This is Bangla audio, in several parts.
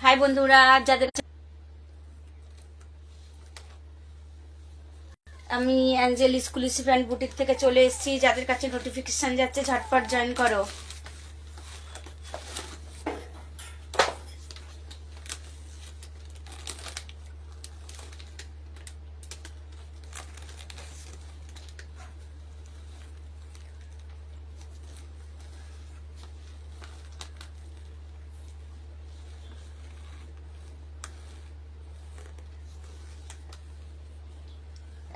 হাই বন্ধুরা, যাদের আমি অ্যাঞ্জেল এক্সক্লুসিভ অ্যান্ড বুটিক থেকে চলে এসেছি। যাদের কাছে নোটিফিকেশন যাচ্ছে ঝটপট জয়েন করো।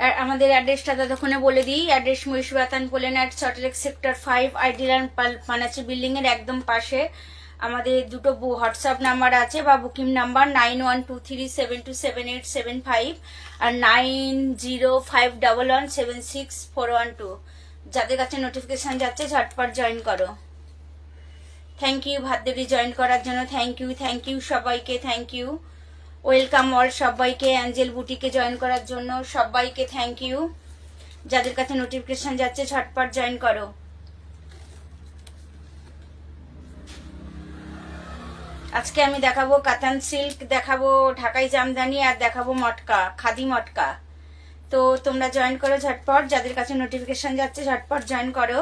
আর আমাদের অ্যাড্রেসটা ততক্ষণে বলে দিই। অ্যাড্রেস মহিষবাতান পোলেন at Salt Lake sector 5 ideal panache building এর একদম পাশে। আমাদের দুটো হোয়াটসঅ্যাপ নাম্বার আছে বা বুকিং নাম্বার 9123727875 আর 9051176412। যাদের কাছে নোটিফিকেশন যাচ্ছে ঝটপট জয়েন করো। থ্যাংক ইউ ভাদ্যরি জয়েন করার জন্য। থ্যাংক ইউ সবাইকে, থ্যাংক ইউ। ওয়েলকাম অল সবাইকে অ্যাঞ্জেল বুটিকে জয়েন করার জন্য সবাইকে থ্যাংক ইউ। যাদের কাছে নোটিফিকেশন যাচ্ছে ঝটপট জয়েন করো। আজকে আমি দেখাবো কাতান সিল্ক, দেখাবো ঢাকাই জামদানি, আর দেখাবো মটকা, খাদি মটকা। তো তোমরা জয়েন করো ঝটপট। যাদের কাছে নোটিফিকেশন যাচ্ছে ঝটপট জয়েন করো।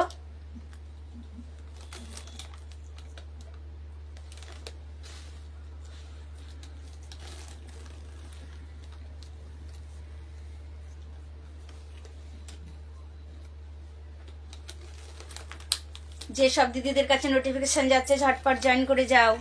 যে সব দিদিদের কাছে নোটিফিকেশন যাচ্ছে ঝটপট জয়েন করে যাও।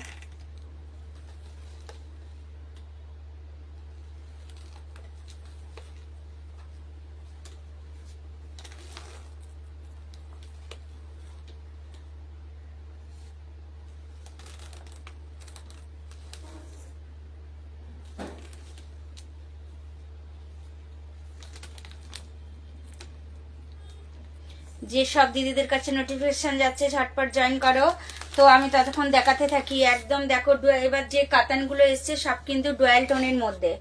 যে সব দিদিদের কাছে নোটিফিকেশন যাচ্ছে ঝটপট জয়েন করো। তো আমি ততক্ষণ দেখাতে থাকি। একদম দেখো, এবার যে কাতানগুলো এসছে সব কিন্তু ডুয়াল টোনের মধ্যে।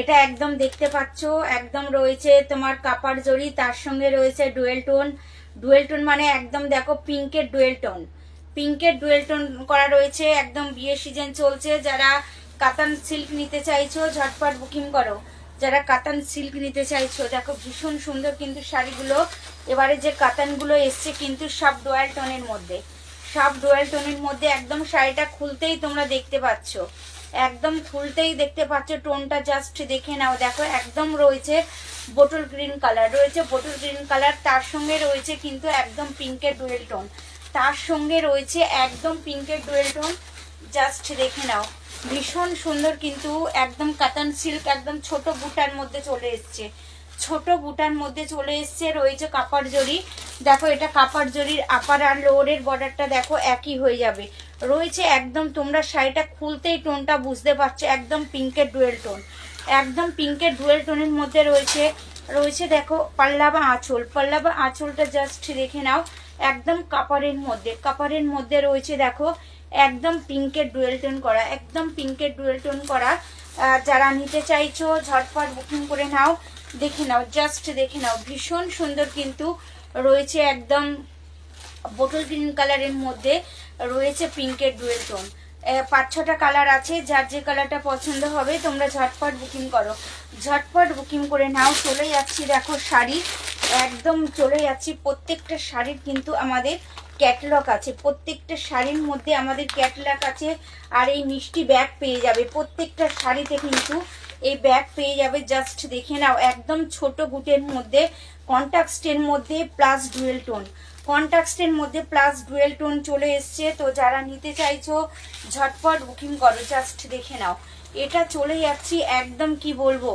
এটা একদম দেখতে পাচ্ছ, একদম রয়েছে তোমার কাপার জড়ি, তার সঙ্গে রয়েছে ডুয়েল টোন। ডুয়েল টোন মানে একদম দেখো পিঙ্কের ডুয়েল টোন, পিঙ্কের ডুয়েল টোন করা রয়েছে। একদম বিয়ে সিজন চলছে, যারা কাতান সিল্ক নিতে চাইছো ঝটপট বুকিং করো। যারা কাতান সিল্ক নিতে চাইছো, দেখো ভীষণ সুন্দর কিন্তু শাড়িগুলো। এবারে যে কাতানগুলো এসছে কিন্তু সব ডুয়াল টোনের মধ্যে, সব ডুয়াল টোনের মধ্যে। একদম শাড়িটা খুলতেই তোমরা দেখতে পাচ্ছ, একদম খুলতেই দেখতে পাচ্ছ টোনটা, জাস্ট দেখে নাও। দেখো একদম রয়েছে বোটল গ্রিন কালার, রয়েছে বোটল গ্রিন কালার, তার সঙ্গে রয়েছে কিন্তু একদম পিঙ্কের ডুয়েল টোন, তার সঙ্গে রয়েছে একদম পিঙ্কের ডুয়েল টোন। জাস্ট দেখে নাও, ভীষণ সুন্দর কিন্তু একদম কাতান সিল্ক, একদম ছোট বুটার মধ্যে চলে এসছে, ছোট বুটার মধ্যে চলে এসছে। রয়েছে কাপার জড়ি, দেখো এটা কাপার জড়ির আপার আর লোয়ারের বর্ডারটা দেখো একই হয়ে যাবে। রয়েছে একদম, তোমরা শাড়িটা খুলতেই টোনটা বুঝতে পারছো, একদম পিঙ্কের ডুয়েল টোন, একদম পিঙ্কের ডুয়েল টোনের মধ্যে রয়েছে। রয়েছে দেখো পাল্লা বা আঁচল, পাল্লা বা আঁচলটা জাস্ট দেখে নাও, একদম কাপারের মধ্যে, কাপারের মধ্যে রয়েছে দেখো একদম পিঙ্কের ডুয়েল টোন করা, একদম পিঙ্কের ডুয়েল টোন করা। যারা নিতে চাইছো ঝটপট বুকিং করে নাও। দেখে নাও, জাস্ট দেখে নাও, ভীষণ সুন্দর কিন্তু রয়েছে। একদম বোটল গ্রিন কালারের মধ্যে রয়েছে পিঙ্কের ডুয়েল টোন। 5-6টা কালার আছে, যার যে কালারটা পছন্দ হবে তোমরা ঝটপট বুকিং করো, ঝটপট বুকিং করে নাও। চলে যাচ্ছি দেখো শাড়ি, একদম চলে যাচ্ছি। প্রত্যেকটা শাড়ির কিন্তু আমাদের ক্যাটালগ আছে, প্রত্যেকটা শাড়ির মধ্যে আমাদের ক্যাটালগ আছে। আর এই মিষ্টি ব্যাগ পেয়ে যাবে প্রত্যেকটা শাড়িতে, কিন্তু এই ব্যাগ পেয়ে যাবে। জাস্ট দেখে নাও, একদম ছোট বুটের মধ্যে, কন্ট্রাস্টের মধ্যে প্লাস ডুয়েল টোন, কন্ট্রাস্টের মধ্যে প্লাস ডুয়েল টোন চলে এসছে। তো যারা নিতে চাইছো ঝটপট বুকিং করো। জাস্ট দেখে নাও, এটা চলে যাচ্ছি একদম কি বলবো,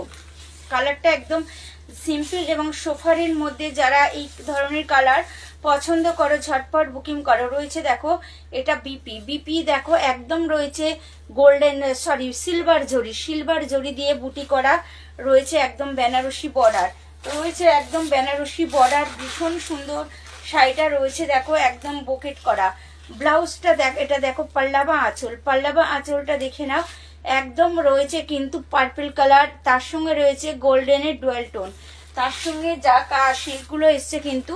কালারটা একদম সিম্পল এবং সোফারের মধ্যে। যারা এই ধরনের কালার পছন্দ করো ঝটপট বুকিং করো। রয়েছে দেখো এটা বিপি, বিপি দেখো একদম রয়েছে গোল্ডেন, সরি সিলভার জরি, সিলভার জরি দিয়ে বুটি করা রয়েছে। একদম বেনারসি বর্ডার রয়েছে, একদম বেনারসি বর্ডার, ভীষণ সুন্দর শাড়িটা রয়েছে। দেখো একদম বোকেট করা, ব্লাউজটা দেখ, এটা দেখো পাল্লা বা আঁচল, পাল্লা বা আঁচলটা দেখে নাও, একদম রয়েছে কিন্তু পার্পল কালার, তার সঙ্গে রয়েছে গোল্ডেনের ডুয়েল টোন, তার সঙ্গে যা শিল্পগুলো এসছে কিন্তু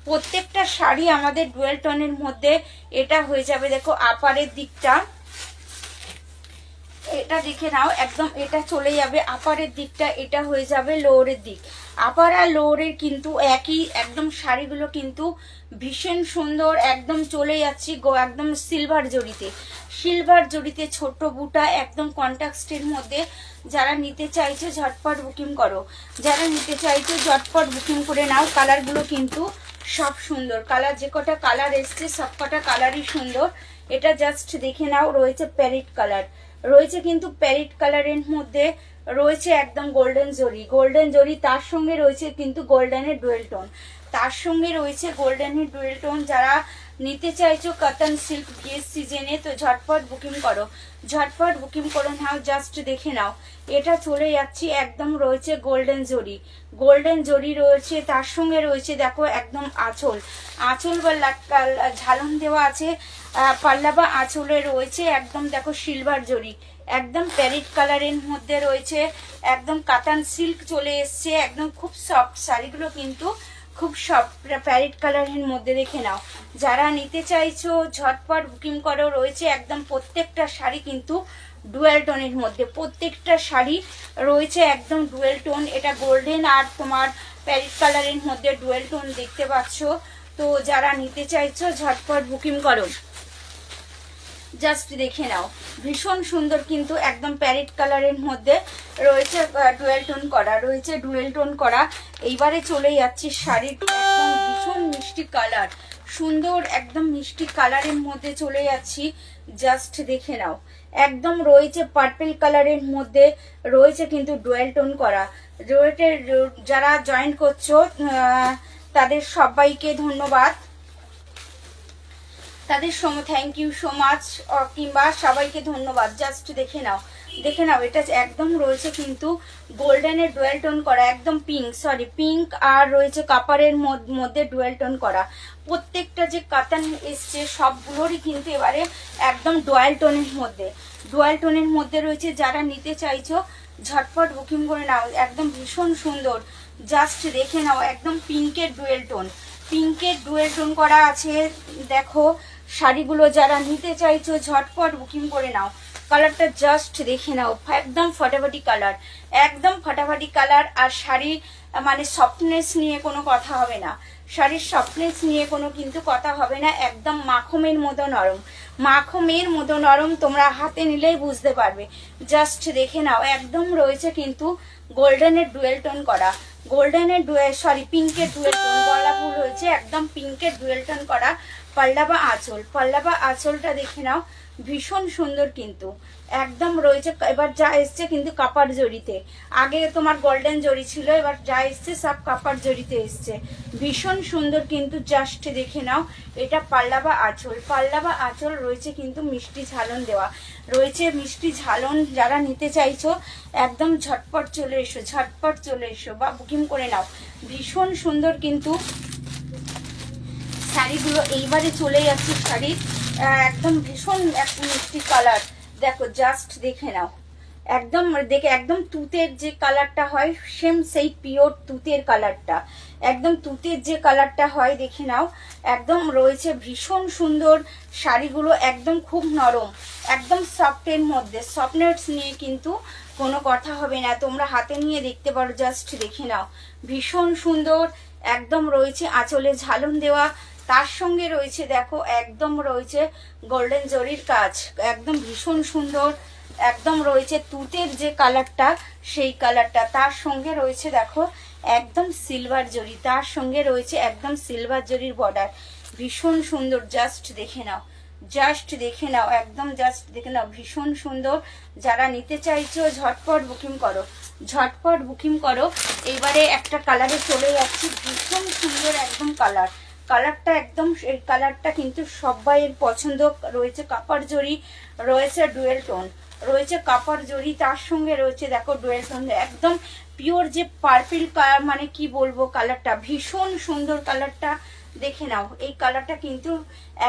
প্রত্যেকটা শাড়ি আমাদের ডুয়েল টোনের মধ্যে। এটা হয়ে যাবে দেখো আপারের দিকটা, এটা দেখে নাও, একদম এটা চলে যাবে আপারের দিকটা, এটা হয়ে যাবে লোয়ারের দিক। আপার আর লোয়ারের কিন্তু একই, একদম শাড়িগুলো কিন্তু ভীষণ সুন্দর, একদম চলে যাচ্ছি একদম সিলভার জরিতে, সিলভার জরিতে ছোট বুটা, একদম কন্ট্রাস্টের মধ্যে। যারা নিতে চাইছো ঝটপট বুকিং করো, যারা নিতে চাইছো ঝটপট বুকিং করে নাও। কালারগুলো কিন্তু সব সুন্দর, কালার যে কটা কালার এসছে সব কটা কালারই সুন্দর। এটা জাস্ট দেখে নাও, রয়েছে প্যারেট কালার, রয়েছে কিন্তু প্যারেট কালারের মধ্যে রয়েছে একদম গোল্ডেন জরি, গোল্ডেন জরি, তার সঙ্গে রয়েছে কিন্তু গোল্ডেনের ডুয়েল টোন, তার সঙ্গে রয়েছে গোল্ডেনের ডুয়েল টোন। যারা নিতে চাইছো কটন সিল্ক বিয়ের সিজনে, তো ঝটপট বুকিং করো, ঝটপট বুকিং করে নাও। জাস্ট দেখে নাও, এটা চলে যাচ্ছি একদম রয়েছে গোল্ডেন জরি, গোল্ডেন জরি রয়েছে, তার সঙ্গে রয়েছে দেখো একদম আঁচল, আঁচল বা ঝালন দেওয়া আছে, পাল্লা বা আঁচলে রয়েছে একদম দেখো সিলভার জরি, একদম প্যারেট কালারের মধ্যে রয়েছে, একদম কাতান সিল্ক চলে এসছে, একদম খুব সফট শাড়িগুলো কিন্তু খুব সফট প্যারেট কালারের মধ্যে। দেখে নাও, যারা নিতে চাইছো ঝটপট বুকিং করো। রয়েছে একদম প্রত্যেকটা শাড়ি কিন্তু ডুয়েল টোনের মধ্যে, প্রত্যেকটা শাড়ি রয়েছে একদম ডুয়েল টোন। এটা গোল্ডেন আর তোমার প্যারেট কালারের মধ্যে ডুয়েল টোন দেখতে পাচ্ছ। তো যারা নিতে চাইছো ঝটপট বুকিং করো। জাস্ট দেখে নাও, ভীষণ সুন্দর কিন্তু একদম প্যারেট কালারের মধ্যে রয়েছে ডুয়েল টোন করা, রয়েছে ডুয়েল টোন করা। এইবারে চলে যাচ্ছি শাড়ির একদম ভীষণ মিষ্টি কালার, সুন্দর একদম মিষ্টি কালারের মধ্যে চলে যাচ্ছি। জাস্ট দেখে নাও, একদম রয়েছে পার্পল কালারের মধ্যে রয়েছে কিন্তু ডুয়েল টোন করা। যারা জয়েন করছো তাদের সবাইকে ধন্যবাদ, তাদের থ্যাংক ইউ সো মাচ, কিংবা সবাইকে ধন্যবাদ। জাস্ট দেখে নাও, দেখে নাও, এটা একদম রয়েছে কিন্তু গোল্ডেনের ডুয়েল টোন করা, একদম পিঙ্ক আর রয়েছে কাপারের মধ্যে ডুয়েল টোন করা। প্রত্যেকটা যে কাতান এসছে সবগুলোরই কিন্তু এবারে একদম ডুয়েল টোনের মধ্যে, ডুয়েল টোনের মধ্যে রয়েছে। যারা নিতে চাইছো ঝটপট বুকিং করে নাও, একদম ভীষণ সুন্দর। জাস্ট দেখে নাও, একদম পিঙ্কের ডুয়েল টোন, পিঙ্কের ডুয়েল টোন করা আছে। দেখো শাড়িগুলো যারা নিতে চাইছো ঝটপট বুকিং করে নাও। কালারটা জাস্ট দেখে নাও, একদম ফাটাফাটি কালার, একদম ফাটাফাটি কালার। আর শাড়ি মানে সফটনেস নিয়ে কোনো কথা হবে না, শাড়ির সফটনেস নিয়ে কোনো কিন্তু কথা হবে না, একদম মাখমের মতো নরম, মাখমের মতো নরম। তোমরা হাতে নিলেই বুঝতে পারবে। জাস্ট দেখে নাও, একদম রয়েছে কিন্তু গোল্ডেনের ডুয়েল টোন করা, গোল্ডেনের পিঙ্কের ডুয়েল টোন, গলা ফুল হয়েছে একদম পিঙ্কের ডুয়েল টোন করা। পাল্লা বা আঁচল, পাল্লা বা আঁচলটা দেখে নাও, ভীষণ সুন্দর কিন্তু একদম রয়েছে। এবার যা এসছে কিন্তু কাপার জরিতে, আগে তোমার গোল্ডেন জরি ছিল, এবার যা এসছে সব কাপার জরিতে এসছে, ভীষণ সুন্দর কিন্তু। জাস্ট দেখে নাও, এটা পাল্লা বা আঁচল, পাল্লা বা আঁচল রয়েছে কিন্তু মিষ্টি ঝালন দেওয়া, রয়েছে মিষ্টি ঝালন। যারা নিতে চাইছো একদম ঝটপট চলে এসো, ঝটপট চলে এসো বা বুকিং করে নাও। ভীষণ সুন্দর কিন্তু শাড়িগুলো। এইবারে চলে যাচ্ছে শাড়ির একদম ভীষণ এক মিষ্টি কালার। দেখো জাস্ট দেখে নাও, একদম দেখে একদম তুতের যে কালারটা হয় সেম সেই পিওর তুতের কালারটা, একদম তুতের যে কালারটা হয় দেখে নাও। একদম রয়েছে ভীষণ সুন্দর শাড়িগুলো, একদম খুব নরম, একদম সফটের মধ্যে, সফটনেস নিয়ে কিন্তু কোনো কথা হবে না। তোমরা হাতে নিয়ে দেখতে পারো, জাস্ট দেখে নাও, ভীষণ সুন্দর। একদম রয়েছে আঁচলে ঝালন দেওয়া, তার সঙ্গে রয়েছে দেখো একদম রয়েছে গোল্ডেন জরির কাজ, একদম ভীষণ সুন্দর। একদম রয়েছে তুতের যে কালারটা সেই কালারটা, তার সঙ্গে রয়েছে দেখো একদম সিলভার জরি, তার সঙ্গে রয়েছে একদম সিলভার জরির বর্ডার, ভীষণ সুন্দর। জাস্ট দেখে নাও, জাস্ট দেখে নাও, একদম জাস্ট দেখে নাও, ভীষণ সুন্দর। যারা নিতে চাইছো ঝটপট বুকিং করো, ঝটপট বুকিং করো। এইবারে একটা কালারে চলে যাচ্ছি, ভীষণ সুন্দর একদম কালার, কালারটা একদম এই কালারটা কিন্তু সবাইয়ের পছন্দ। রয়েছে কাপার জরি, রয়েছে ডুয়েল টোন, রয়েছে কাপার জরি, তার সঙ্গে রয়েছে দেখো ডুয়েল টোন, একদম পিওর যে পার্পল কালার, মানে কি বলবো কালারটা ভীষণ সুন্দর। কালারটা দেখে নাও, এই কালারটা কিন্তু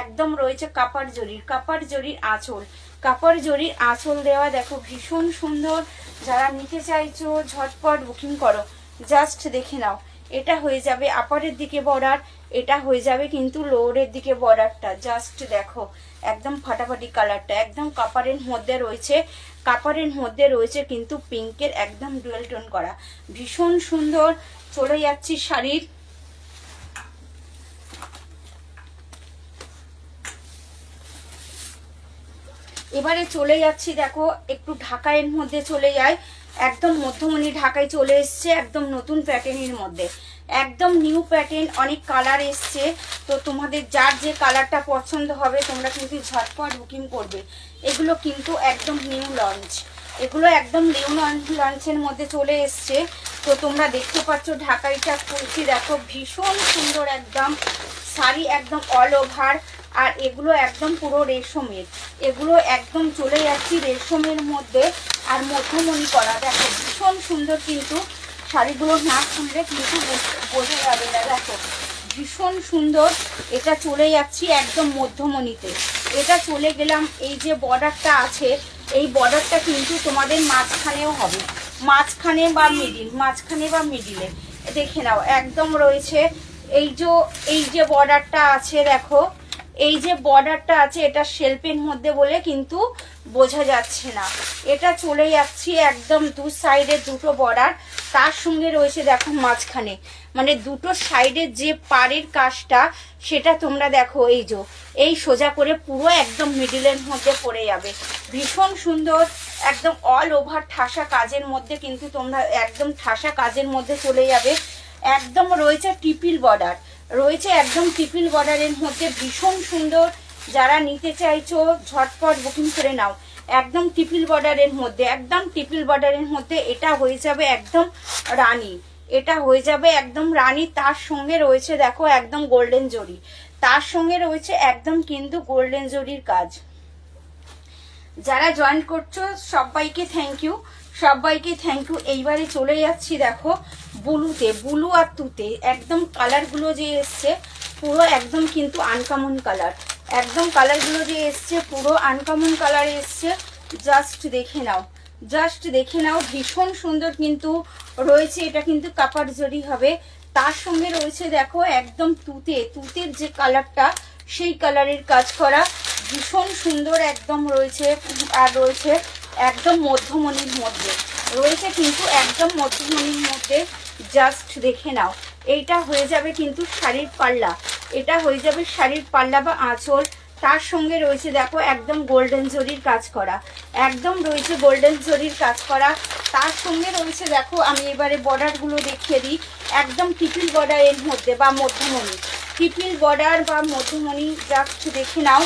একদম রয়েছে কাপার জরির, কাপার জরির আঁচল, কাপার জরির আঁচল দেওয়া, দেখো ভীষণ সুন্দর। যারা নিতে চাইছো ঝটপট বুকিং করো। জাস্ট দেখে নাও, এটা হয়ে যাবে আপারের দিকে বর্ডার, এটা হয়ে যাবে কিন্তু লোয়ারের দিকে বর্ডারটা। জাস্ট দেখো, একদম ফাটাফাটি কালারটা, একদম কাপারের মধ্যে রয়েছে, কাপারের মধ্যে রয়েছে কিন্তু পিঙ্কের একদম ডুয়েল টোন করা, ভীষণ সুন্দর। চলে যাচ্ছি শাড়ির এবারে চলে যাচ্ছি, দেখো একটু ঢাকাইয়ের মধ্যে চলে যায়, একদম মধ্যমণি ঢাকায় চলে এসছে, একদম নতুন প্যাটার্নের মধ্যে, একদম নিউ প্যাটার্ন, অনেক কালার এসছে। তো তোমাদের যার যে কালারটা পছন্দ হবে তোমরা কিন্তু ঝটপট বুকিং করবে। এগুলো কিন্তু একদম নিউ লঞ্চ, এগুলো একদম নিউ লঞ্চের মধ্যে চলে এসছে। তো তোমরা দেখতে পাচ্ছ ঢাকাইটা খুলছি, দেখো ভীষণ সুন্দর একদম শাড়ি, একদম অল ওভার। আর এগুলো একদম পুরো রেশমের, এগুলো একদম চলে যাচ্ছি রেশমের মধ্যে আর মধ্যমণি করা, দেখো ভীষণ সুন্দর। কিন্তু শাড়িগুলো না খুললে কিন্তু বোঝা যাবে না, দেখো ভীষণ সুন্দর। এটা চলে যাচ্ছি একদম মধ্যমণিতে, এটা চলে গেলাম। এই যে বর্ডারটা আছে, এই বর্ডারটা কিন্তু তোমাদের মাঝখানেও হবে, মাঝখানে বা মিডিলে দেখে নাও একদম রয়েছে। এই যে বর্ডারটা আছে, দেখো এই যে বর্ডারটা আছে, এটা শেলফের মধ্যে বলে কিন্তু বোঝা যাচ্ছে না। এটা চলে যাচ্ছি একদম দু সাইডে দুটো বর্ডার, তার সঙ্গে রয়েছে দেখো মাঝখানে, মানে দুটো সাইডের যে পাড়ের কাজটা সেটা তোমরা দেখো এই সোজা করে পুরো একদম মিডিলের মধ্যে পড়ে যাবে, ভীষণ সুন্দর। একদম অল ওভার ঠাসা কাজের মধ্যে কিন্তু তোমরা একদম ঠাসা কাজের মধ্যে চলে যাবে। একদম রয়েছে ট্রিপল বর্ডার, রয়েছে একদম ট্রিপল বর্ডারের মধ্যে, ভীষণ সুন্দর। যারা নিতে চাইছো ঝটপট বুকিং করে নাও, একদম ট্রিপল বর্ডারের মধ্যে, একদম ট্রিপল বর্ডারের মধ্যে। এটা হয়ে যাবে একদম রানী, এটা হয়ে যাবে একদম রানী। তার সঙ্গে রয়েছে দেখো একদম গোল্ডেন জরি, তার সঙ্গে রয়েছে একদম কিন্তু গোল্ডেন জরির কাজ। যারা জয়েন করছো সবাইকে থ্যাংক ইউ, সবাইকে থ্যাংক ইউ। এইবারে চলে যাচ্ছি দেখো ব্লুতে, ব্লু আর তুতে, একদম কালারগুলো যে এসছে পুরো একদম কিন্তু আনকমন কালার, একদম কালারগুলো যে এসছে পুরো আনকমন কালার এসছে। জাস্ট দেখে নাও, জাস্ট দেখে নাও, ভীষণ সুন্দর কিন্তু রয়েছে। এটা কিন্তু কাপার জরি হবে, তার সঙ্গে রয়েছে দেখো একদম তুতের যে কালারটা সেই কালারের কাজ করা, ভীষণ সুন্দর একদম রয়েছে। আর রয়েছে একদম মধ্যমণির মধ্যে, রয়েছে কিন্তু একদম মধ্যমণির মধ্যে। জাস্ট দেখে নাও, এইটা হয়ে যাবে কিন্তু শাড়ির পাল্লা, এটা হয়ে যাবে শাড়ির পাল্লা বা আঁচল। তার সঙ্গে রয়েছে দেখো একদম গোল্ডেন জরির কাজ করা, একদম রয়েছে গোল্ডেন জরির কাজ করা। তার সঙ্গে রয়েছে দেখো, আমি এবারে বর্ডারগুলো দেখিয়ে দিই, একদম ট্রিপল বর্ডারের মধ্যে বা মধ্যমণি, ট্রিপল বর্ডার বা মধ্যমণি। জাস্ট দেখে নাও,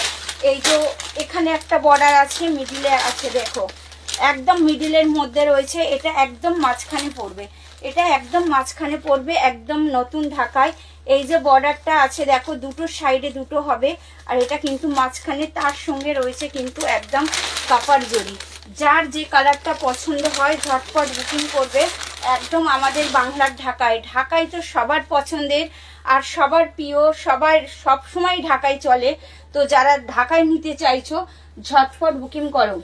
এই যে এখানে একটা বর্ডার আছে, মিডিলে আছে, দেখো একদম মিডিলের মধ্যে রয়েছে। এটা একদম মাঝখানে পড়বে, এটা একদম মাঝখানে পড়বে, একদম নতুন ঢাকায়। এই যে বর্ডারটা আছে দেখো দুটো সাইডে দুটো হবে, আর এটা কিন্তু মাঝখানে। তার সঙ্গে রয়েছে কিন্তু একদম কাপার জরি। যার যে কালারটা পছন্দ হয় ঝটপট বুকিং করবে। একদম আমাদের বাংলার ঢাকায়, ঢাকায় তো সবার পছন্দের আর সবার প্রিয়, সবার সব সময় ঢাকায় চলে। তো যারা ঢাকায় নিতে চাইছো ঝটপট বুকিং করো।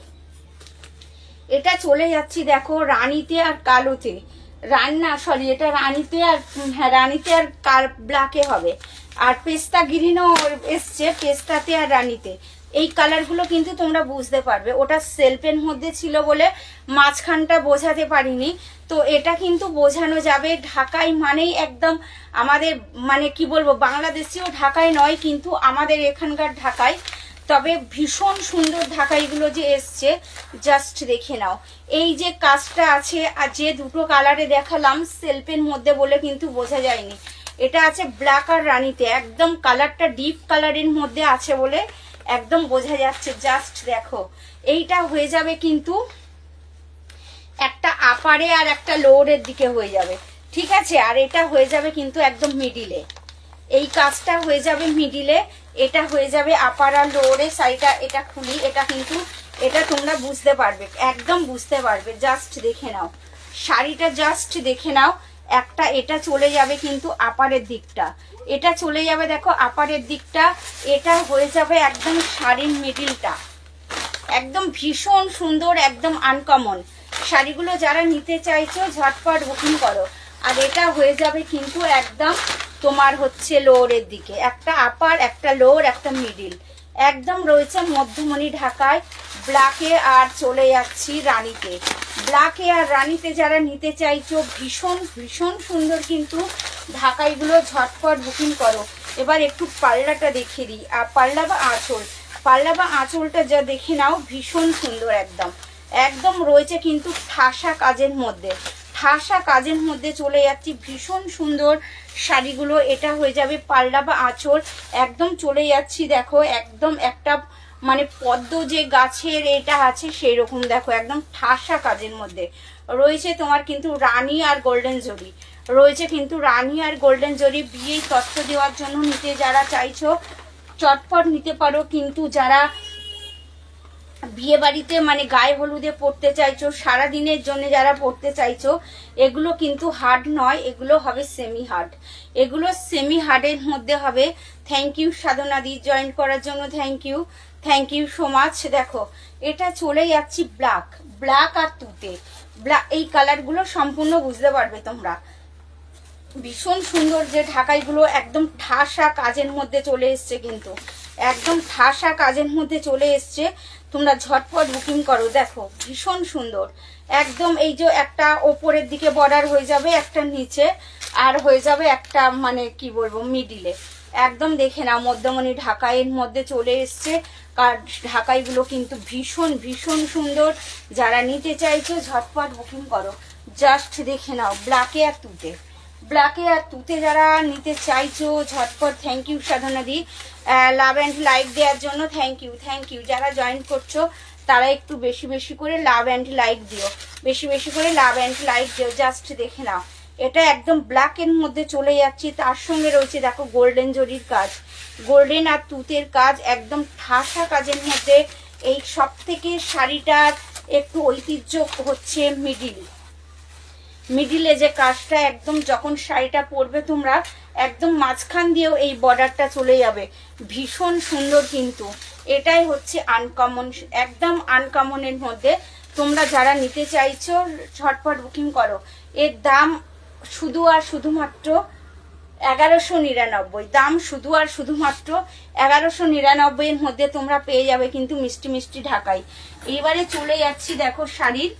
এটা চলে যাচ্ছি দেখো রানীতে আর কালোতে, এটা রানীতে আর হ্যাঁ রানীতে আর ব্ল্যাকে হবে। আর পেস্তা গ্রিনও এসছে, পেস্তাতে আর রানীতে। এই কালারগুলো কিন্তু তোমরা বুঝতে পারবে, ওটা সেলফের মধ্যে ছিল বলে মাঝখানটা বোঝাতে পারিনি। তো এটা কিন্তু বোঝানো যাবে। ঢাকায় মানেই একদম আমাদের, মানে কি বলবো, বাংলাদেশিও ঢাকায় নয় কিন্তু আমাদের এখানকার ঢাকায়। তবে ভীষণ সুন্দর ঢাকাইগুলো যে এসছে, জাস্ট দেখে নাও। এই যে কাজটা আছে আর যে দুটো কালারে দেখালাম সেলফের মধ্যে বলে কিন্তু বোঝা যায়নি। এটা আছে ব্ল্যাক আর রানীতে, একদম কালারটা ডিপ কালারের মধ্যে আছে বলে একদম বোঝা যাচ্ছে। জাস্ট দেখো, এইটা হয়ে যাবে কিন্তু একটা আপারে আর একটা লোয়ারের দিকে হয়ে যাবে, ঠিক আছে। আর এটা হয়ে যাবে কিন্তু একদম মিডিলে, এই কাজটা হয়ে যাবে মিডিলে, এটা হয়ে যাবে আপার আর লোয়ারে। শাড়িটা এটা খুলি, এটা কিন্তু এটা তোমরা বুঝতে পারবে, একদম বুঝতে পারবে। জাস্ট দেখে নাও শাড়িটা, জাস্ট দেখে নাও। একটা এটা চলে যাবে কিন্তু আপারের দিকটা, এটা চলে যাবে দেখো আপারের দিকটা। এটা হয়ে যাবে একদম শাড়ির মিডিলটা, একদম ভীষণ সুন্দর, একদম আনকমন। শাড়িগুলো যারা নিতে চাইছো ঝটপট বুকিং করো। আর এটা হয়ে যাবে কিন্তু একদম তোমার হচ্ছে লোয়ারের দিকে, একটা আপার, একটা লোয়ার, একটা মিডিল, একদম রয়েছে মধ্যমণি ঢাকায় ব্ল্যাকে, আর চলে যাচ্ছি রানীতে। ব্ল্যাকে আর রানীতে যারা নিতে চাইছো ভীষণ ভীষণ সুন্দর কিন্তু ঢাকাইগুলো, ঝটপট বুকিং করো। এবার একটু পাল্লাটা দেখিয়ে দিই, আর পাল্লা বা আঁচল, পাল্লা বা আঁচলটা যা দেখে নাও, ভীষণ সুন্দর একদম। একদম রয়েছে কিন্তু ঠাসা কাজের মধ্যে, ঠাসা কাজের মধ্যে চলে যাচ্ছি, ভীষণ সুন্দর শাড়িগুলো। এটা হয়ে যাবে পাল্লা বা আঁচল, একদম চলে যাচ্ছি দেখো, একদম একটা মানে পদ্ম যে গাছের এটা আছে সেই রকম দেখো, একদম ঠাসা কাজের মধ্যে রয়েছে তোমার কিন্তু রানী আর গোল্ডেন জরি, রয়েছে কিন্তু রানী আর গোল্ডেন জরি। বিয়ে তত্ত্ব দেওয়ার জন্য নিতে যারা চাইছো চটপট নিতে পারো, কিন্তু যারা বিয়ে বাড়িতে মানে গায়ে হলুদে পড়তে চাইছো, সারাদিনের জন্য যারা পড়তে চাইছো, এগুলো কিন্তু হার্ড নয়, এগুলো হবে সেমি হার্ড, এগুলো সেমি হার্ডের মধ্যে হবে। থ্যাংক ইউ সাধনাদি, জয়েন করার জন্য থ্যাংক ইউ সো মাচ। দেখো এটা চলে যাচ্ছি ব্ল্যাক, ব্ল্যাক আর তুতে, ব্ল্যাক, এই কালারগুলো সম্পূর্ণ বুঝতে পারবে তোমরা। ভীষণ সুন্দর যে ঢাকাইগুলো, একদম ঠাসা কাজের মধ্যে চলে এসছে, কিন্তু একদম ঠাসা কাজের মধ্যে চলে এসছে। তোমরা ঝটপট বুকিং করো। দেখো ভীষণ সুন্দর একদম, এই যে একটা ওপরের দিকে বর্ডার হয়ে যাবে, একটা নিচে, আর হয়ে যাবে একটা মানে কি বলবো মিডিলে। একদম দেখে নাও মধ্যমণি ঢাকাইয়ের মধ্যে চলে এসছে। ঢাকাইগুলো কিন্তু ভীষণ ভীষণ সুন্দর, যারা নিতে চাইছো ঝটপট বুকিং করো। জাস্ট দেখে নাও ব্ল্যাকে আর তুতে, ব্ল্যাকে আর তুতে যারা নিতে চাইছো ঝটপট। থ্যাংক ইউ সাধনাদি, লাভ অ্যান্ড লাইক দেওয়ার জন্য থ্যাংক ইউ। যারা জয়েন করছো তারা একটু বেশি বেশি করে লাভ অ্যান্ড লাইক দিও, বেশি বেশি করে লাভ অ্যান্ড লাইক দিও। জাস্ট দেখে নাও, এটা একদম ব্ল্যাকের মধ্যে চলে যাচ্ছি, তার সঙ্গে রয়েছে দেখো গোল্ডেন জরির কাজ, গোল্ডেন আর তুতের কাজ, একদম ঠাসা কাজের মধ্যে। এই সব থেকে শাড়িটার একটু ঐতিহ্য হচ্ছে মিডিলে যে কাজটা, একদম যখন শাড়িটা পরবে তোমরা একদম মাঝখান দিয়েও এই বর্ডারটা চলে যাবে, ভীষণ সুন্দর কিন্তু। এটাই হচ্ছে আনকমন, একদম আনকমনের মধ্যে। তোমরা যারা নিতে চাইছো ঝটপট বুকিং করো। এর দাম শুধু আর শুধুমাত্র 1199, দাম শুধু আর শুধুমাত্র 1199 এর মধ্যে তোমরা পেয়ে যাবে কিন্তু মিষ্টি মিষ্টি ঢাকাই। এবারে চলে যাচ্ছি দেখো শাড়ির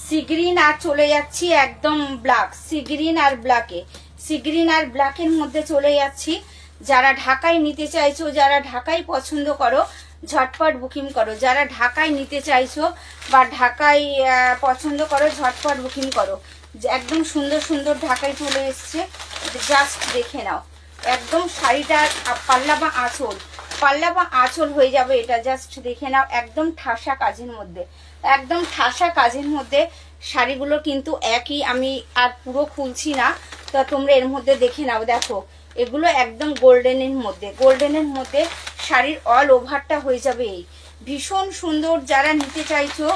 সিগ্রিন আর চলে যাচ্ছি একদম ব্ল্যাক, সিগ্রিন আর ব্ল্যাকের মধ্যে চলে যাচ্ছি। যারা ঢাকায় নিতে চাইছো, যারা ঢাকায় পছন্দ করো ঝটপট বুকিং করো। যারা ঢাকায় নিতে চাইছো বা ঢাকায় পছন্দ করো ঝটপট বুকিং করো। একদম সুন্দর সুন্দর ঢাকায় চলে এসছে, জাস্ট দেখে নাও। একদম শাড়িটার পাল্লা বা আঁচল হয়ে যাবে এটা, জাস্ট দেখে নাও। একদম ঠাসা কাজের মধ্যে, একদম ঠাসা কাজের মধ্যে শাড়িগুলো কিন্তু একই। আমি আর পুরো খুলছি না, তো তোমরা এর মধ্যে দেখে নাও। দেখো এগুলো একদম গোল্ডেনের মধ্যে শাড়ির অল ওভারটা হয়ে যাবে এই, ভীষণ সুন্দর। যারা নিতে চাইছো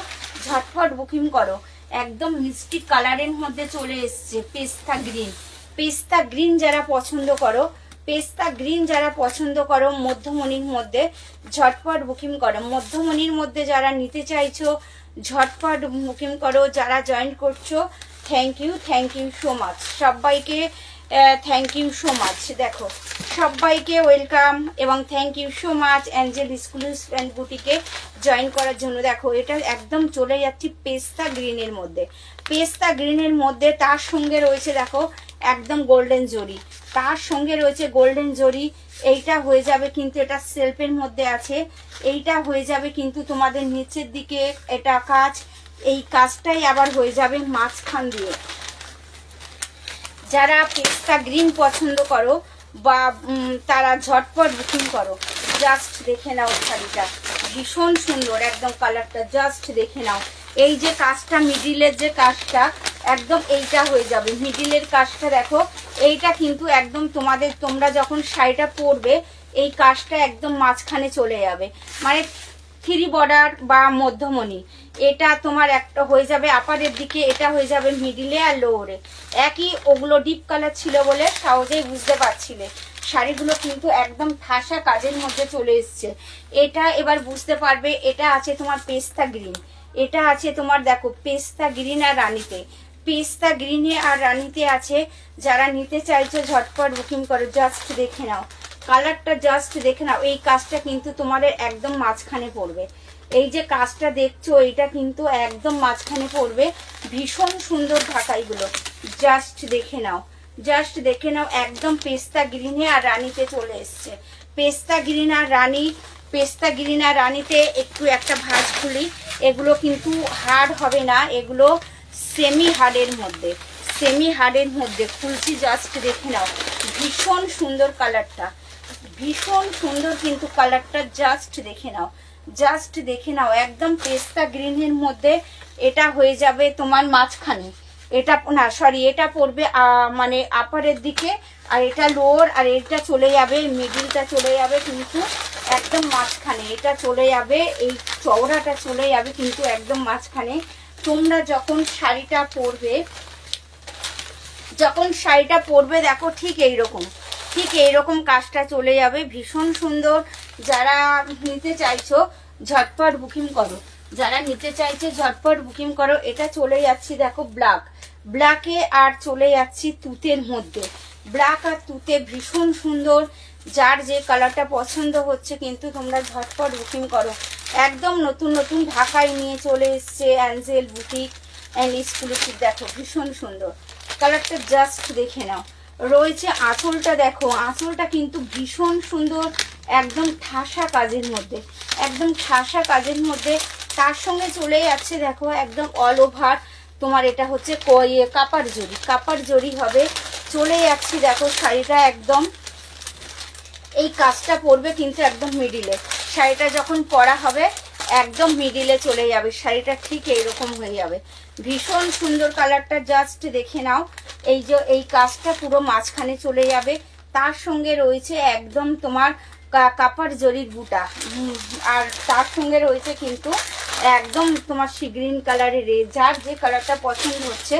ঝটপট বুকিং করো। একদম মিষ্টি কালারের মধ্যে চলে এসছে পেস্তা গ্রিন যারা পছন্দ করো মধ্যমণির মধ্যে ঝটপট বুকিং করো। মধ্যমণির মধ্যে যারা নিতে চাইছো ঝটপট বুকিং করো। যারা জয়েন করছো থ্যাংক ইউ সো মাচ সবাইকে, থ্যাংক ইউ সো মাচ। দেখো সবাইকে ওয়েলকাম এবং thank you so much angel exclusive and বুটিকে জয়েন করার জন্য। দেখো এটা একদম চলে যাচ্ছি পেস্তা গ্রিনের মধ্যে, তার সঙ্গে রয়েছে দেখো একদম গোল্ডেন জরি, এইটা হয়ে যাবে কিন্তু এটা সেলফের মধ্যে আছে, এইটা হয়ে যাবে কিন্তু তোমাদের নিচের দিকে এটা কাজ, এই কাজটাই আবার হয়ে যাবে মাঝখান দিয়ে। যারা পেস্তা গ্রিন পছন্দ করো বা তারা ঝটপট বুকিং করো। জাস্ট দেখে নাও শাড়িটা, ভীষণ সুন্দর একদম কালারটা, জাস্ট দেখে নাও। এই যে কাজটা মিডিলের যে কাজটা একদম এইটা হয়ে যাবে, মিডিলের কাজটা দেখো, এইটা কিন্তু একদম তোমরা যখন শাড়িটা পরবে এই কাজটা একদম মাঝখানে চলে যাবে, মানে থ্রি বর্ডার বা মধ্যমণি। এটা তোমার একটা হয়ে যাবে আপারের দিকে, এটা হয়ে যাবে মিডিলে আর লোয়ারে একই। ওগুলো ডিপ কালার ছিল বলে সহজেই বুঝতে পারছিলে। শাড়িগুলো কিন্তু একদম ঠাসা কাজের মধ্যে চলে এসছে। এটা এবার বুঝতে পারবে, এটা আছে তোমার পেস্তা গ্রিন, এটা আছে তোমার দেখো পেস্তা গ্রিন আর রানীতে আছে। যারা নিতে চাইছো ঝটপট বুকিং করো। জাস্ট দেখে নাও কালারটা জাস্ট দেখে নাও। এই কাজটা কিন্তু তোমাদের একদম মাঝখানে পড়বে, এই যে কাজটা দেখছো এটা কিন্তু একদম মাঝখানে পড়বে। ভীষণ সুন্দর ঢাকাইগুলো, জাস্ট দেখে নাও, জাস্ট দেখে নাও। একদম পেস্তা গ্রিনে আর রানীতে চলে এসছে। পেস্তা গ্রিন আর রানী, পেস্তা গ্রিন আর রানীতে একটু একটা ভাঁজ খুলি। এগুলো কিন্তু হার্ড হবে না, এগুলো সেমি হার্ডের মধ্যে, সেমি হার্ডের মধ্যে খুলছি, জাস্ট দেখে নাও। ভীষণ সুন্দর কালারটা, ভীষণ সুন্দর কিন্তু কালারটা, জাস্ট দেখে নাও, জাস্ট দেখে নাও। একদম পেস্তা গ্রিনের মধ্যে এটা হয়ে যাবে তোমার মাঝখানে। এটা না সরি, এটা পড়বে মানে আপারের দিকে, আর এটা লোয়ার, আর এটা চলে যাবে মিডিলটা চলে যাবে কিন্তু একদম মাঝখানে। এটা চলে যাবে, এই চওড়াটা চলে যাবে কিন্তু একদম মাঝখানে। তোমরা যখন শাড়িটা পরবে, যখন শাড়িটা পরবে দেখো ঠিক এইরকম, ঠিক এইরকম কাজটা চলে যাবে। ভীষণ সুন্দর। যারা নিতে চাইছো ঝটপট বুকিং করো, যারা নিতে চাইছে ঝটপট বুকিং করো। এটা চলে যাচ্ছি দেখো ব্ল্যাক, ব্ল্যাকে আর চলে যাচ্ছি তুতের মধ্যে। ব্ল্যাক আর তুতে ভীষণ সুন্দর। যার যে কালারটা পছন্দ হচ্ছে কিন্তু তোমরা ঝটপট বুকিং করো। একদম নতুন নতুন ঢাকায় নিয়ে চলে এসছে অ্যাঞ্জেল বুটিক অ্যান্ড এক্সক্লুসিভ। দেখো ভীষণ সুন্দর কালারটা, জাস্ট দেখে নাও। রয়েছে আঁচলটা, দেখো আঁচলটা কিন্তু ভীষণ সুন্দর, একদম ঠাসা কাজের মধ্যে, একদম ঠাসা কাজের মধ্যে। তার সঙ্গে চলে যাচ্ছে দেখো একদম অল ওভার তোমার এটা হচ্ছে কাপার জরি, কাপার জরি হবে। চলে যাচ্ছি দেখো শাড়িটা একদম, এই কাজটা পরবে কিন্তু একদম মিডিলে। শাড়িটা যখন পরা হবে একদম মিডিলে চলে যাবে শাড়িটা, ঠিক এইরকম হয়ে যাবে। ভীষণ সুন্দর কালারটা, জাস্ট দেখে নাও। এই যে এই কাজটা পুরো মাঝখানে চলে যাবে। তার সঙ্গে রয়েছে একদম তোমার কাপার জরির বুটা, আর তার সঙ্গে রয়েছে কিন্তু একদম তোমার সি গ্রিন কালারের। যার যে কালারটা পছন্দ হচ্ছে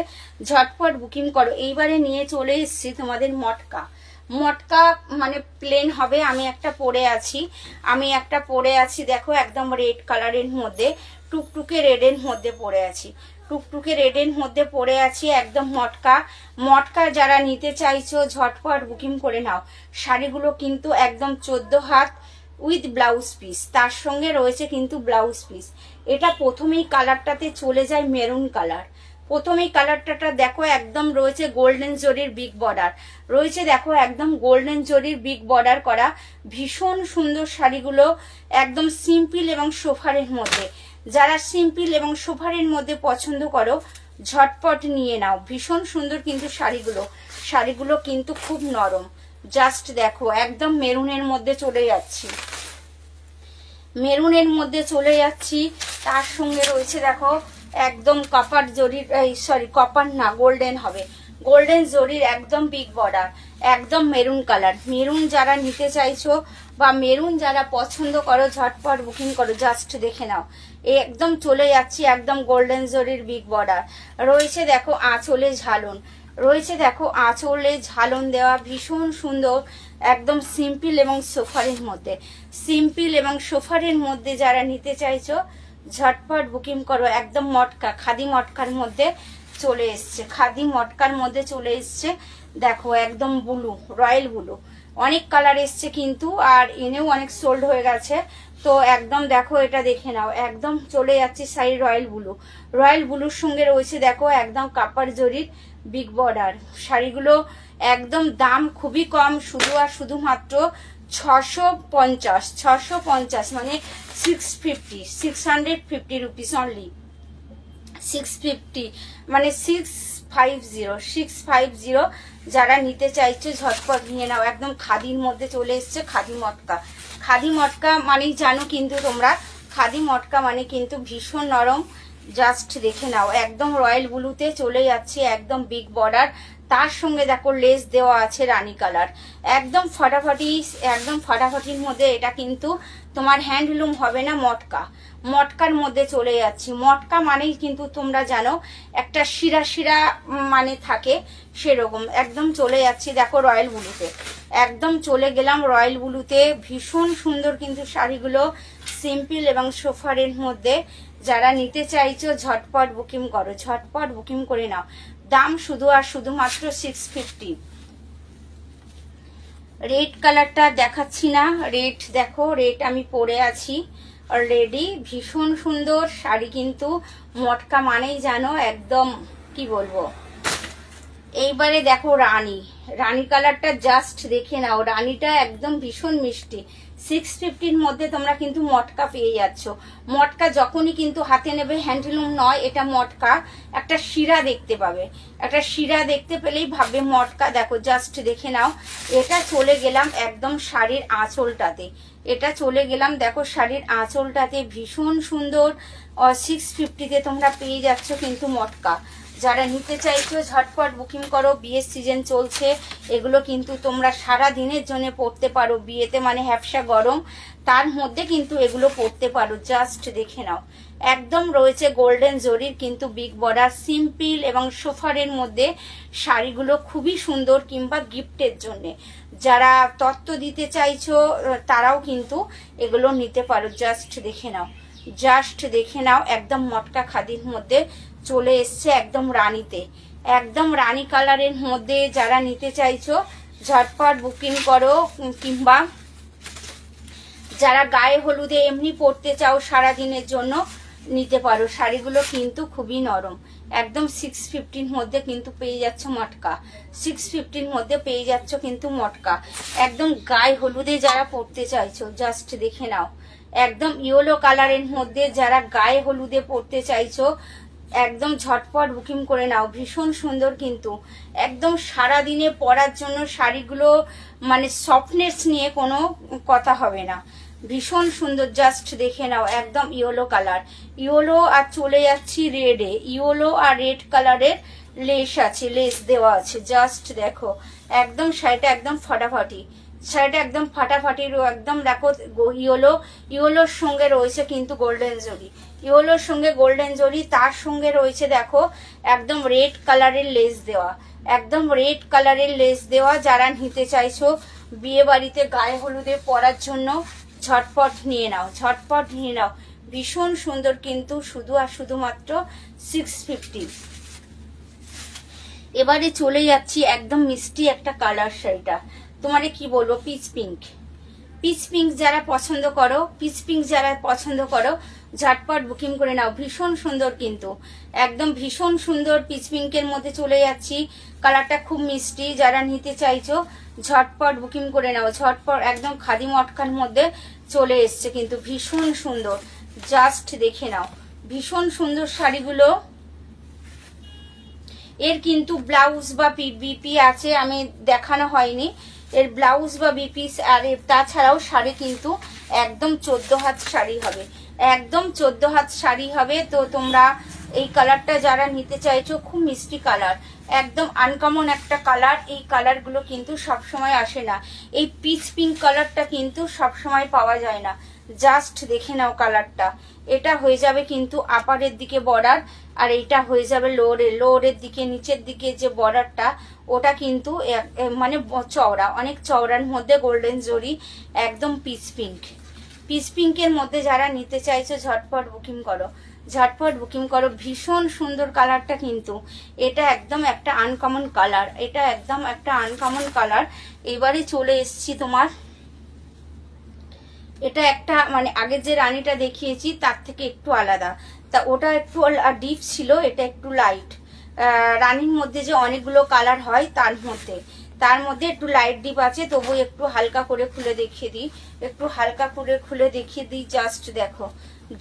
ঝটপট বুকিং করো। এইবারে নিয়ে চলে এসেছি তোমাদের মটকা, মটকা মানে প্লেন হবে। আমি একটা পরে আছি, আমি একটা পরে আছি দেখো একদম রেড কালারের মধ্যে, টুকটুকে রেডের মধ্যে পরে আছি, টুকটুকে রেডের মধ্যে পরে আছি একদম মটকা। মটকা যারা নিতে চাইছো ঝটপট বুকিং করে নাও। শাড়িগুলো কিন্তু একদম 14 হাত উইথ ব্লাউজ পিস, তার সঙ্গে রয়েছে কিন্তু ব্লাউজ পিস। এটা প্রথমেই কালারটাতে চলে যায় মেরুন কালার। প্রথমেই কালারটা দেখো একদম রয়েছে গোল্ডেন জরির বিগ বর্ডার রয়েছে, দেখো একদম গোল্ডেন জরির বিগ বর্ডার করা। ভীষণ সুন্দর শাড়িগুলো, একদম সিম্পল এবং সোফারের মধ্যে। যারা সিম্পল এবং সোফারের মধ্যে পছন্দ করো ঝটপট নিয়ে নাও। ভীষণ সুন্দর কিন্তু শাড়িগুলো, শাড়িগুলো কিন্তু খুব নরম। জাস্ট দেখো একদম মেরুনের মধ্যে চলে যাচ্ছি, মেরুনের মধ্যে চলে যাচ্ছি। তার সঙ্গে রয়েছে দেখো একদম কপার জরির, সরি কপার না গোল্ডেন হবে, গোল্ডেন জরির একদম বিগ বর্ডার, একদম মেরুন কালার। মেরুন যারা নিতে চাইছো বা মেরুন যারা পছন্দ করো ঝটপট বুকিং করো, জাস্ট দেখে নাও। এই একদম চলে যাচ্ছি একদম গোল্ডেন জরির বিগ বর্ডার। রয়েছে দেখো আঁচলে ঝালন, রয়েছে দেখো আঁচলে ঝালন দেওয়া, ভীষণ সুন্দর। একদম সিম্পল এবং সোফারের মধ্যে, সিম্পল এবং সোফারের মধ্যে যারা নিতে চাইছো ঝটপট বুকিং করো। একদম মটকা, খাদি মটকার মধ্যে চলে এসছে, খাদি মটকার মধ্যে চলে এসছে। দেখো একদম ব্লু, রয়্যাল ব্লু, অনেক কালার এসছে কিন্তু, আর এনেও অনেক সোল্ড হয়ে গেছে। তো একদম দেখো এটা দেখে নাও, একদম চলে যাচ্ছে শাড়ি রয়্যাল ব্লু। রয়্যাল ব্লুর সঙ্গে রয়েছে দেখো একদম কাপার জরির বিগ বর্ডার। শাড়িগুলো একদম দাম খুবই কম, শুধু আর শুধুমাত্র 650, 650 মানে 650, 650 রুপিস অনলি। 650 মানে 650, 650। যারা নিতে চাইছো ঝটপট নিয়ে নাও। একদম খাদির মধ্যে চলে এসছে খাদি মটকা। খাদি মটকা মানেই জানো কিন্তু তোমরা, খাদি মটকা মানে কিন্তু ভীষণ নরম। জাস্ট দেখে নাও একদম রয়্যাল ব্লুতে চলে যাচ্ছে, একদম বিগ বর্ডার। তার সঙ্গে দেখো লেস দেওয়া আছে রানী কালার, একদম ফাটাফাটি, একদম ফাটাফাটির মধ্যে। এটা কিন্তু তোমার হ্যান্ডলুম হবে না, মটকা, মটকার মধ্যে চলে যাচ্ছি। মটকা মানেই কিন্তু তোমরা জানো একটা শিরা শিরা মানে থাকে সেরকম। একদম চলে যাচ্ছি দেখো রয়্যাল ব্লুতে, একদম চলে গেলাম রয়্যাল ব্লুতে। ভীষণ সুন্দর কিন্তু শাড়িগুলো, সিম্পল এবং সোফারের মধ্যে। যারা নিতে চাইছো ঝটপট বুকিং করো, ঝটপট বুকিং করে নাও। দাম শুধু আর শুধুমাত্র 650। রেড কালারটা দেখাচ্ছি না, রেড দেখো, রেড আমি পরে আছি অলরেডি। ভীষণ সুন্দর শাড়ি কিন্তু, মটকা মানেই জানো একদম কি বলবো। এইবারে দেখো রানী, রানী কালারটা জাস্ট দেখে নাও, রানীটা একদম ভীষণ মিষ্টি। 650-র মধ্যে তোমরা কিন্তু মটকা পেয়ে যাচ্ছ। মটকা যখনই কিন্তু হাতে নেবে, হ্যান্ডলুম নয় এটা মটকা, একটা শিরা দেখতে পাবে, একটা শিরা দেখতে পেলেই ভাববে মটকা। দেখো জাস্ট দেখে নাও। এটা চলে গেলাম একদম শাড়ির আঁচলটাতে, এটা চলে গেলাম দেখো শাড়ির আঁচলটাতে, ভীষণ সুন্দর। 650-তে তোমরা পেয়ে যাচ্ছ কিন্তু মটকা। যারা নিতে চাইছো ঝটপট বুকিং করো, বিয়ের সিজন চলছে, এগুলো কিন্তু তোমরা সারা দিনের জন্য পরতে পারো। বিয়েতে মানে হ্যাপসা গরম, তার মধ্যে কিন্তু এগুলো পরতে পারো। জাস্ট দেখে নাও, একদম রয়েছে গোল্ডেন জরির কিন্তু বিগ বর্ডার, সিম্পল এবং সোফারের মধ্যে শাড়িগুলো খুবই সুন্দর, কিংবা গিফটের জন্য যারা তত্ত্ব দিতে চাইছো তারাও কিন্তু এগুলো নিতে পারো। জাস্ট দেখে নাও, জাস্ট দেখে নাও, একদম মটকা খাদির মধ্যে চলে এসছে একদম রানীতে, একদম রানী কালারের মধ্যে। যারা নিতে চাইছো ঝটপট বুকিং করো, কিংবা যারা গায়ে হলুদে এমনি পরতে চাও সারা দিনের জন্য নিতে পারো। শাড়িগুলো কিন্তু খুবই নরম, একদম 650-র মধ্যে কিন্তু পেয়ে যাচ্ছ মটকা, 650-র মধ্যে পেয়ে যাচ্ছ কিন্তু মটকা। একদম গায়ে হলুদে যারা পরতে চাইছো জাস্ট দেখে নাও, একদম ইয়েলো কালারের মধ্যে যারা গায়ে হলুদে পরতে চাইছো একদম ঝটপট বুকিং করে নাও। ভীষণ সুন্দর কিন্তু, একদম সারা দিনে পরার জন্য শাড়িগুলো, মানে সফটনেস নিয়ে কোনো কথা হবে না, ভীষণ সুন্দর। জাস্ট দেখে নাও, একদম ইয়েলো কালার, ইয়েলো আর চলে যাচ্ছি রেডে, ইয়েলো আর রেড কালারের লেস আছে, লেস দেওয়া আছে। জাস্ট দেখো, একদম শাড়িটা একদম ফাটাফাটি, শাড়িটা একদম ফাটাফাটি, একদম দেখো ইয়েলো, ইয়েলোর সঙ্গে রয়েছে কিন্তু গোল্ডেন জরি, ইয়েলোর সঙ্গে গোল্ডেন জরি, তার সঙ্গে রয়েছে দেখো একদম রেড কালারের লেস দেওয়া, একদম রেড কালারের লেস দেওয়া। যারা নিতে চাইছো বিয়ে বাড়িতে গায়ে হলুদে পরার জন্য ঝটপট নিয়ে নাও, ঝটপট নিয়ে নাও। ভীষণ সুন্দর কিন্তু, শুধু আর শুধুমাত্র 650। এবারে চলে যাচ্ছি একদম মিষ্টি একটা কালার শাড়িটা, তোমারে কি বলবো, পিচ পিঙ্ক। পিচ পিঙ্ক যারা পছন্দ করো, পিচ পিঙ্ক যারা পছন্দ করো ঝটপট বুকিং করে নাও। ভীষণ সুন্দর কিন্তু, একদম ভীষণ সুন্দর পিচ পিঙ্কের মধ্যে চলে যাচ্ছি। কালারটা খুব মিষ্টি, যারা নিতে চাইছো ঝটপট বুকিং করে নাও, ঝটপট। একদম খাদি মটকার মধ্যে চলে এসছে কিন্তু, ভীষণ সুন্দর। জাস্ট দেখে নাও, ভীষণ সুন্দর শাড়িগুলো। এর কিন্তু ব্লাউজ বা বিপি আছে, আমি দেখানো হয়নি, এর ব্লাউজ বা বিপি। আর তাছাড়াও শাড়ি কিন্তু একদম 14 হাত শাড়ি হবে, একদম 14 হাত শাড়ি হবে। তো তোমরা এই কালারটা যারা নিতে চাইছো, খুব মিষ্টি কালার, একদম আনকমন একটা কালার। এই কালারগুলো কিন্তু সবসময় আসে না, এই পিচ পিঙ্ক কালারটা কিন্তু সবসময় পাওয়া যায় না। জাস্ট দেখে নাও কালারটা, এটা হয়ে যাবে কিন্তু আপারের দিকে বর্ডার, আর এইটা হয়ে যাবে লোয়ারের দিকে, নিচের দিকে যে বর্ডারটা ওটা কিন্তু মানে চওড়া, অনেক চওড়ার মধ্যে গোল্ডেন জরি, একদম পিচ পিঙ্ক। পিচ পিঙ্কের মধ্যে যারা নিতে চাইছো ঝটপট বুকিং করো, ঝটপট বুকিং করো। ভীষণ সুন্দর কালারটা কিন্তু, এটা একদম একটা আনকমন কালার, এটা একদম একটা আনকমন কালার। এবারে চলে এসছি তোমার, এটা একটা মানে আগে যে রানীটা দেখিয়েছি তার থেকে একটু আলাদা, তা ওটা একটু ডিপ ছিল, এটা একটু লাইট। রানীর মধ্যে যে অনেকগুলো কালার হয় তার মধ্যে একটু লাইট ডিপ আছে, তবু একটু হালকা করে খুলে দেখিয়ে দিই, একটু হালকা করে খুলে দেখিয়ে দিই। জাস্ট দেখো,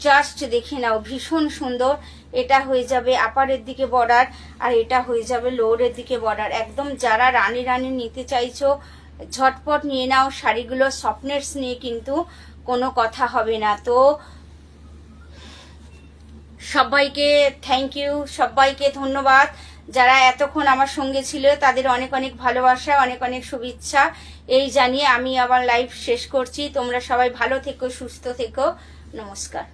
জাস্ট দেখে নাও, ভীষণ সুন্দর। এটা হয়ে যাবে আপারের দিকে বর্ডার, আর এটা হয়ে যাবে লোয়ারের দিকে বর্ডার। একদম যারা রানী রানী নিতে চাইছো ঝটপট নিয়ে নাও, শাড়িগুলো সফটনেস নিয়ে কিন্তু কোনো কথা হবে না। তো সবাইকে থ্যাংক ইউ, সবাইকে ধন্যবাদ যারা এতক্ষণ আমার সঙ্গে ছিল, তাদের অনেক অনেক ভালোবাসা, অনেক অনেক শুভেচ্ছা এই জানিয়ে আমি আবার লাইভ শেষ করছি। তোমরা সবাই ভালো থেকো, সুস্থ থেকো, নমস্কার।